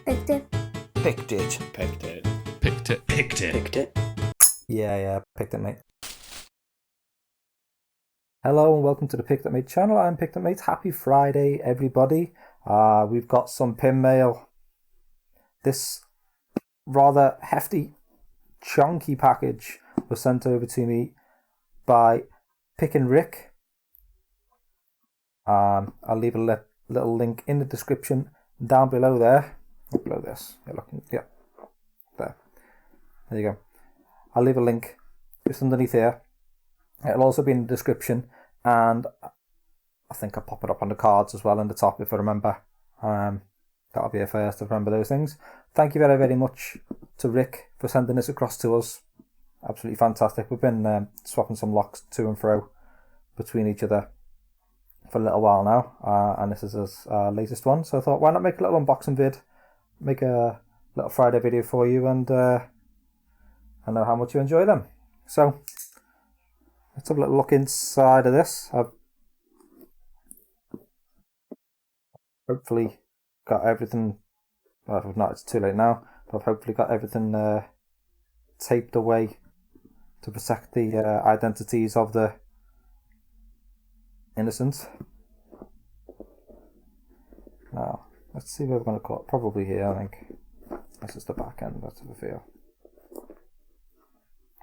Picked it. Picked it. Picked it. Picked it. Picked it. Picked it. Yeah, picked it, mate. Hello and welcome to the PickedItMate channel. I'm PickedItMate. Happy Friday, everybody. We've got some pin mail. This rather hefty, chunky package was sent over to me by Pickn Rick. I'll leave a little link in the description down below there. Below this. You're looking, yeah. There you go. I'll leave a link just underneath here. It'll also be in the description, and I think I'll pop it up on the cards as well in the top if I remember. That'll be a first to remember those things. Thank you very, very much to Rick for sending this across to us. Absolutely fantastic. We've been swapping some locks to and fro between each other for a little while now, and this is his latest one. So I thought, why not make a little unboxing vid, make a little Friday video for you, and I know how much you enjoy them. So let's have a little look inside of this. I've hopefully got everything, well, if not, it's too late now, but I've hopefully got everything taped away to protect the identities of the innocent. Now, let's see where we're going to cut. Probably here, I think. This is the back end, that's the feel.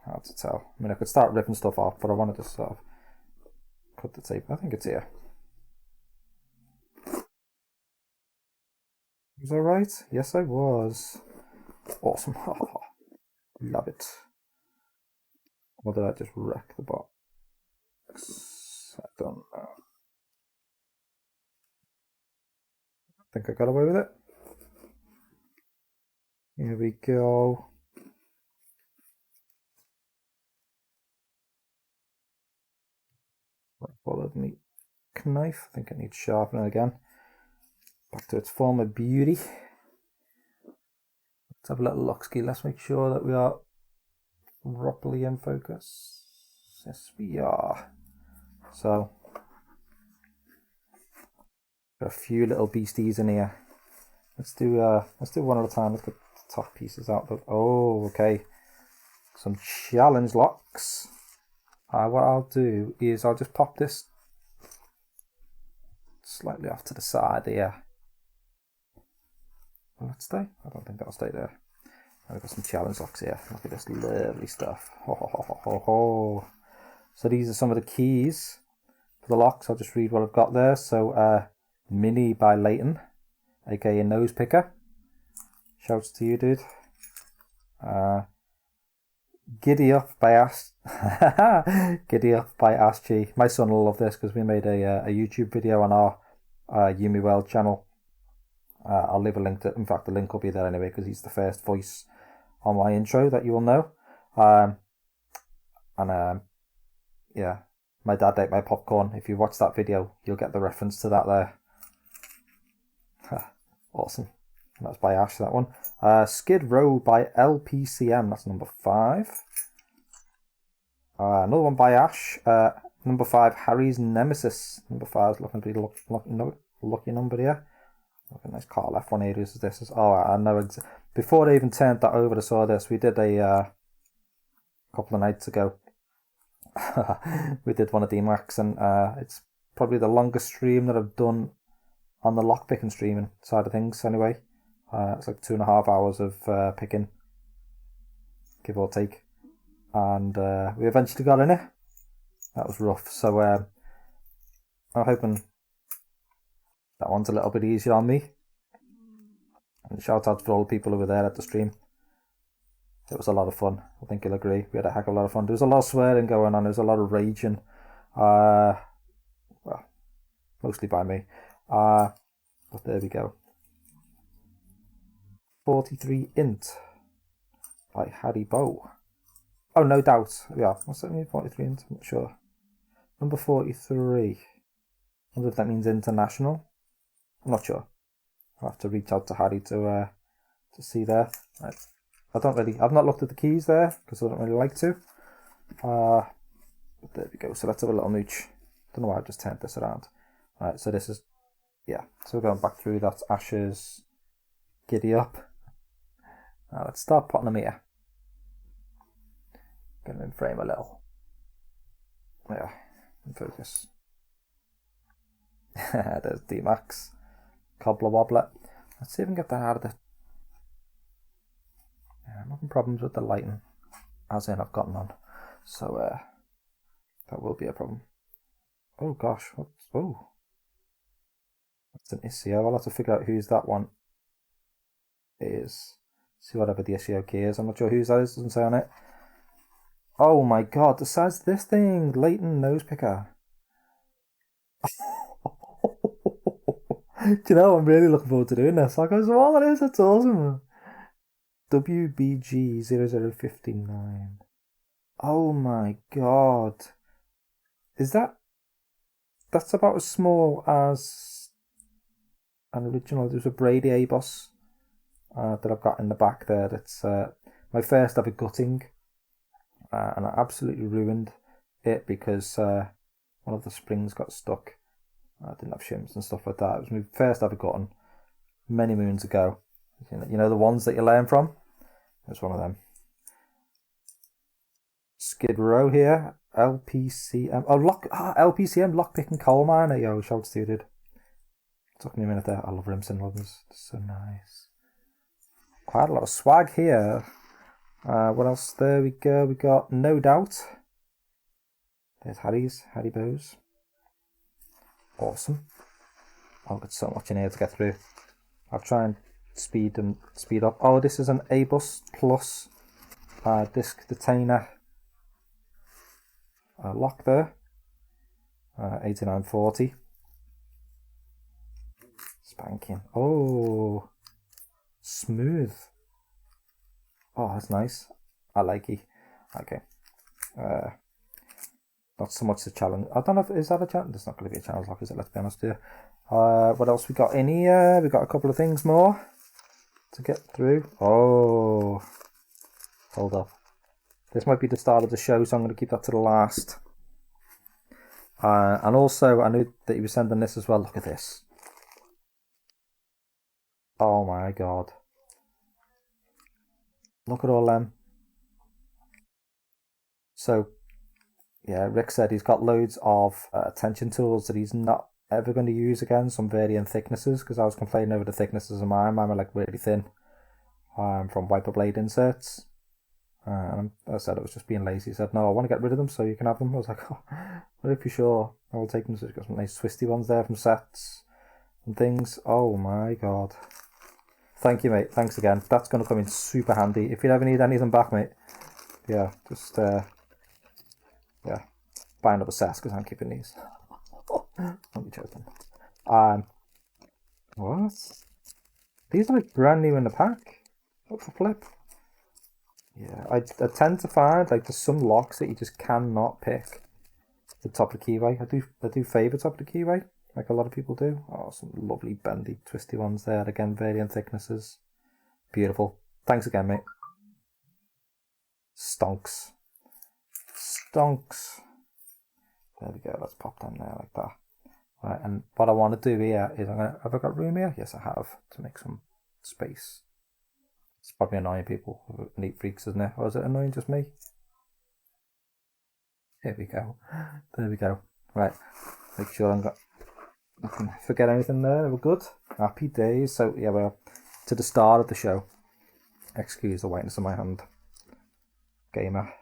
Hard to tell. I mean, I could start ripping stuff off, but I wanted to sort of cut the tape. I think it's here. Was I right? Yes, I was. Awesome. Love it. Or did I just wreck the box? I don't know. I think I got away with it. Here we go. Followed me knife. I think it needs sharpening again. Back to its former beauty. Let's have a little look ski. Let's make sure that we are properly in focus. Yes, we are. So, got a few little beasties in here. Let's do one at a time. Let's get the top pieces out. Oh, okay. Some challenge locks. What I'll do is I'll just pop this slightly off to the side here. Will that stay? I don't think that'll stay there. I've got some challenge locks here. Look at this lovely stuff. Ho, ho, ho, ho, ho. So these are some of the keys for the locks. I'll just read what I've got there. So Mini by Leighton, aka Nose Picker. Shouts to you, dude. Giddy Up by Giddy Up by Aschi. My son will love this because we made a YouTube video on our YouMeWorld channel. I'll leave a link to. In fact, the link will be there anyway because he's the first voice on my intro that you will know. Yeah, my dad ate my popcorn. If you watch that video, you'll get the reference to that there. Awesome. That's by Ash, that one. Skid Row by LPCM. That's number 5. Another one by Ash. Number 5, Harry's Nemesis. Number 5 is looking to be lucky number here. Look at nice Carl F1 areas as this is. Oh, I know. Before they even turned that over, I saw this. We did a couple of nights ago. We did one of DMAX, and it's probably the longest stream that I've done on the lockpicking streaming side of things. Anyway, it's like 2.5 hours of picking, give or take, and we eventually got in it. That was rough. So I'm hoping that one's a little bit easier on me. And shout out for all the people who were there at the stream. It was a lot of fun. I think you'll agree. We had a heck of a lot of fun. There was a lot of swearing going on. There was a lot of raging. Well, mostly by me. But there we go. 43 Int by Harry Bow. Oh, no doubt. Yeah, what's that mean? 43 Int? I'm not sure. Number 43. I wonder if that means international. I'm not sure. I'll have to reach out to Harry to see there. Right. I've not looked at the keys there because I don't really like to. But there we go. So let's have a little mooch. Don't know why I just turned this around. Alright, so this is, yeah. So we're going back through. That's Ash's Giddy up. Now let's start putting them here. Get them in frame a little. Yeah, in focus. There's D-Max. Cobbler wobbler. Let's see if we can get that out of the... Yeah, I'm having problems with the lighting. As in I've gotten on. So that will be a problem. Oh gosh, oh. That's an issue. I'll have to figure out whose that one is. See whatever the issue key is. I'm not sure whose that is, doesn't say on it. Oh my god, the size of this thing! Leighton nose picker. Do you know, I'm really looking forward to doing this. Like, oh, that is, that's awesome. WBG0059. Oh my god. Is that... That's about as small as an original. There's a Brady A-bus that I've got in the back there. That's my first ever gutting. And I absolutely ruined it because one of the springs got stuck. I didn't have shims and stuff like that. It was my first ever gutting many moons ago. You know the ones that you learn from? It was one of them. Skid Row here. LPCM. Oh, LPCM, Lockpick and Coal Miner. Yo, shouts to you, dude. Took me a minute there. I love Rimson Lovers. So nice. Quite a lot of swag here. What else? There we go. We got No Doubt. There's Harry Bowes. Awesome. I've got so much in here to get through. I'll try and speed up. Oh, this is an A-bus plus disc detainer lock there. 8940. Spanking. Oh, smooth. Oh, that's nice. I like it. Okay. Not so much the challenge. I don't know if is that a challenge. It's not going to be a challenge lock, is it? Let's be honest here. What else we got in here? We got a couple of things more to get through. Oh, hold up. This might be the start of the show, so I'm going to keep that to the last. And also, I knew that you were sending this as well. Look at this. Oh my god. Look at all them. So, yeah, Rick said he's got loads of tension tools that he's not ever going to use again. Some varying thicknesses, because I was complaining over the thicknesses of mine. Mine were like really thin from wiper blade inserts. And I said I was just being lazy. He said, no, I want to get rid of them so you can have them. I was like, oh, well, if you're sure, I will take them. So he's got some nice twisty ones there from sets and things. Oh my god. Thank you, mate. Thanks again. That's going to come in super handy. If you ever need anything back, mate, yeah, just, yeah, buy another set because I'm keeping these. Don't be joking. What? These are like brand new in the pack. What the flip? Yeah, I tend to find like there's some locks that you just cannot pick the top of the keyway. I do favour top of the keyway, like a lot of people do. Oh, some lovely bendy, twisty ones there. Again, varying thicknesses. Beautiful. Thanks again, mate. Stonks. Stonks. There we go. Let's pop them there like that. Right, and what I want to do here is have I got room here? Yes, I have, to make some space. It's probably annoying people, neat freaks, isn't it? Or is it annoying just me? There we go. There we go. Right. Make sure I'm got. I can forget anything there. We're good. Happy days. So yeah, we're to the start of the show. Excuse the whiteness of my hand. Gamer.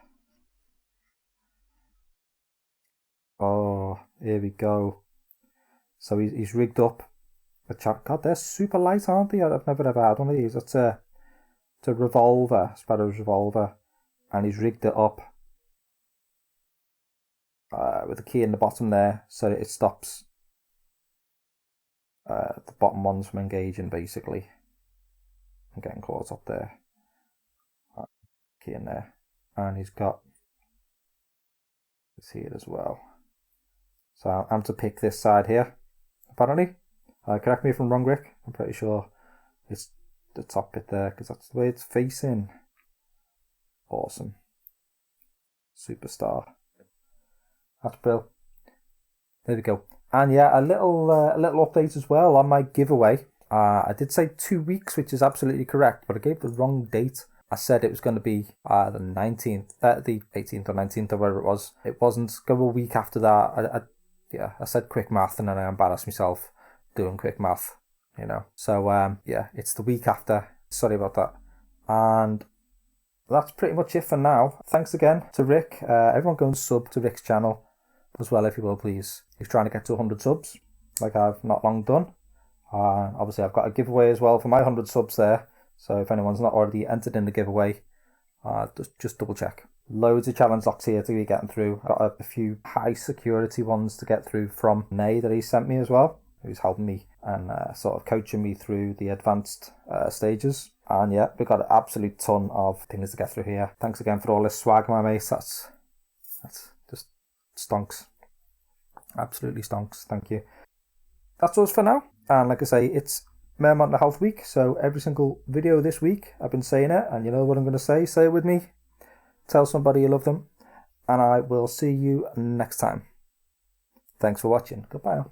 Oh, here we go. So he's rigged up a chat. God, they're super light, aren't they? I've never ever had one of these. It's a revolver, Sparrow's revolver, and he's rigged it up with a key in the bottom there, so it stops the bottom ones from engaging, basically. I'm getting caught up there. Key in there, and he's got this here as well. So I'm to pick this side here, apparently. Correct me if I'm wrong, Rick. I'm pretty sure it's the top bit there, because that's the way it's facing. Awesome. Superstar. That's brilliant. There we go. And yeah, a little update as well on my giveaway. I did say 2 weeks, which is absolutely correct, but I gave the wrong date. I said it was going to be the 19th, the 18th or 19th or whatever it was. It wasn't. Go a week after that. I said quick math and then I embarrassed myself doing quick math, you know. So yeah, it's the week after. Sorry about that. And that's pretty much it for now. Thanks again to Rick. Everyone go and sub to Rick's channel as well, if you will, please. He's trying to get to 100 subs, like I've not long done. Obviously, I've got a giveaway as well for my 100 subs there. So if anyone's not already entered in the giveaway, just double check. Loads of challenge locks here to be getting through. I've got a few high security ones to get through from Nay that he sent me as well, who's helping me and sort of coaching me through the advanced stages. And yeah, we've got an absolute ton of things to get through here. Thanks again for all this swag, my mates. That's just stonks. Absolutely stonks. Thank you. That's us for now. And like I say, it's Mere Mental Health Week, so every single video this week I've been saying it, and you know what I'm going to say. Say it with me. Tell somebody you love them. And I will see you next time. Thanks for watching. Goodbye now.